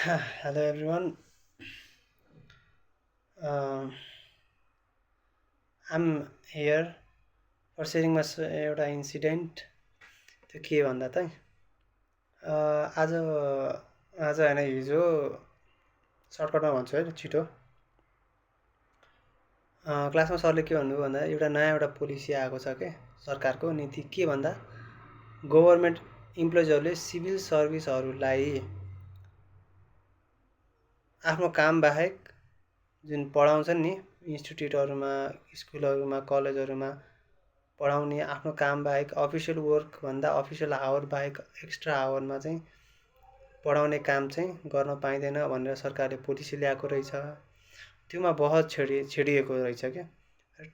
Hello everyone. Um, I'm here for sharing my एउटा incident त्यो के भन्दा त आज आज होइन हिजो सर्टकटमा भन्छु है छिटो क्लासमा सरले के भन्नुभयो भन्दा एउटा पोलिसी आएको छ के सरकारको नीति के भन्दा गभर्मेन्ट इम्प्लोइजहरूले सिभिल सर्भिसहरूलाई आफ्नो काम बाहेक जुन पढाउँछन् नि इन्स्टिट्युटहरूमा स्कुलहरूमा कलेजहरूमा पढाउने आफ्नो काम बाहेक अफिसियल वर्कभन्दा अफिसियल आवर बाहेक एक्स्ट्रा आवरमा चाहिँ पढाउने काम चाहिँ गर्न पाइँदैन भनेर सरकारले पोलिसी ल्याएको रहेछ। त्योमा बहस छेडिएको रहेछ क्या,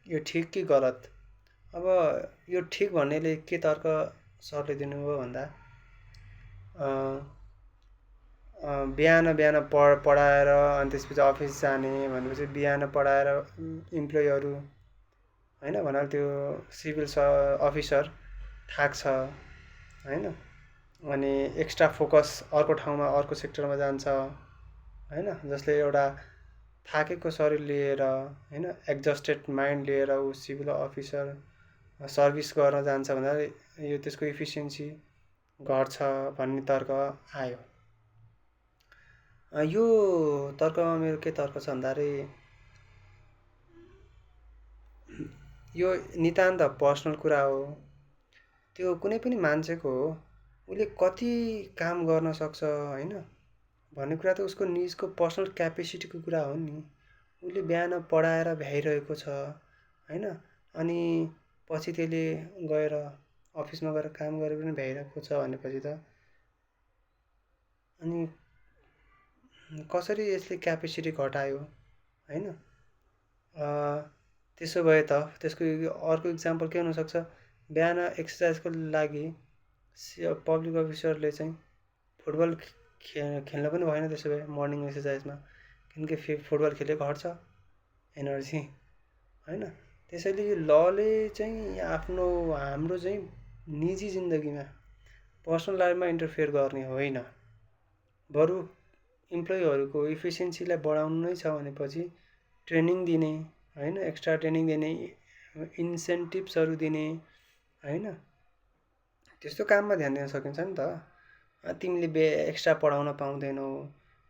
यो ठिक कि गलत। अब यो ठिक भन्नेले के तर्क सरले दिनुभयो भन्दा बिहान बिहान पढाएर अनि त्यसपछि अफिस जाने भनेपछि बिहान पढाएर इम्प्लोइहरू होइन भन्नाले त्यो सिभिल अफिसर थाक्छ होइन, अनि एक्स्ट्रा फोकस अर्को ठाउँमा अर्को सेक्टरमा जान्छ होइन, जसले एउटा थाकेको शरीर लिएर होइन एक्जस्टेड माइन्ड लिएर ऊ सिभिल अफिसर सर्भिस गर्न जान्छ भन्दा यो त्यसको इफिसियन्सी घट्छ भन्ने तर्क आयो। यो तर्कमा मेरो के तर्क छ भन्दाखेरि यो नितान्त पर्सनल कुरा हो। त्यो कुनै पनि मान्छेको हो, उसले कति काम गर्न सक्छ होइन भन्ने कुरा त उसको निजको पर्सनल क्यापेसिटीको कुरा हो नि। उसले बिहान पढाएर भ्याइरहेको छ होइन, अनि पछि त्यसले गएर अफिसमा गएर काम गरेर पनि भ्याइरहेको छ भनेपछि त अनि कसरी यसले क्यापेसिटी घटायो होइन। त्यसो भए त त्यसको अर्को इक्जाम्पल के हुनसक्छ, बिहान एक्सर्साइजको लागि पब्लिक अफिसरले चाहिँ फुटबल खेल्न पनि भएन त्यसो भए मर्निङ एक्सर्साइजमा, किनकि फुटबल खेले घट्छ एनर्जी होइन। त्यसैले यो लले चाहिँ हाम्रो चाहिँ निजी जिन्दगीमा पर्सनल लाइफमा इन्टरफेयर गर्ने होइन, बरु इम्प्लोइहरूको इफिसियन्सीलाई बढाउनु नै छ भनेपछि ट्रेनिङ दिने होइन, एक्स्ट्रा ट्रेनिङ दिने, इन्सेन्टिभ्सहरू दिने होइन, त्यस्तो काममा ध्यान दिन सकिन्छ नि त। तिमीले एक्स्ट्रा पढाउन पाउँदैनौ,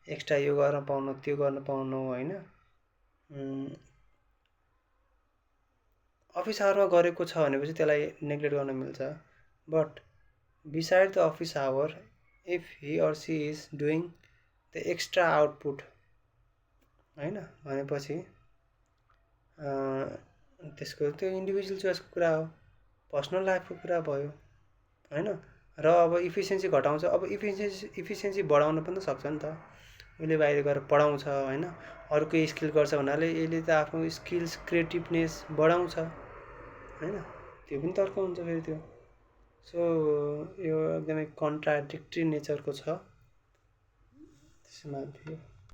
एक्स्ट्रा यो गर्न पाउनु त्यो गर्न पाउनु होइन। अफिस आवरमा गरेको छ भनेपछि त्यसलाई नेग्लेक्ट गर्न मिल्छ, but beside the office hour if he or she is doing the extra output होइन भनेपछि त्यसको त्यो इन्डिभिजुअल चोइसको कुरा हो, पर्सनल लाइफको कुरा भयो होइन। र अब इफिसियन्सी घटाउँछ, अब इफिसियन्सी बढाउन पनि त सक्छ नि त। उसले बाहिर गएर पढाउँछ होइन, अरू केही स्किल गर्छ भन्नाले यसले त आफ्नो स्किल्स क्रिएटिभनेस बढाउँछ होइन, त्यो पनि तर्क हुन्छ फेरि त्यो। सो यो एकदमै कन्ट्राडिक्ट्री नेचरको छ त्यसमा।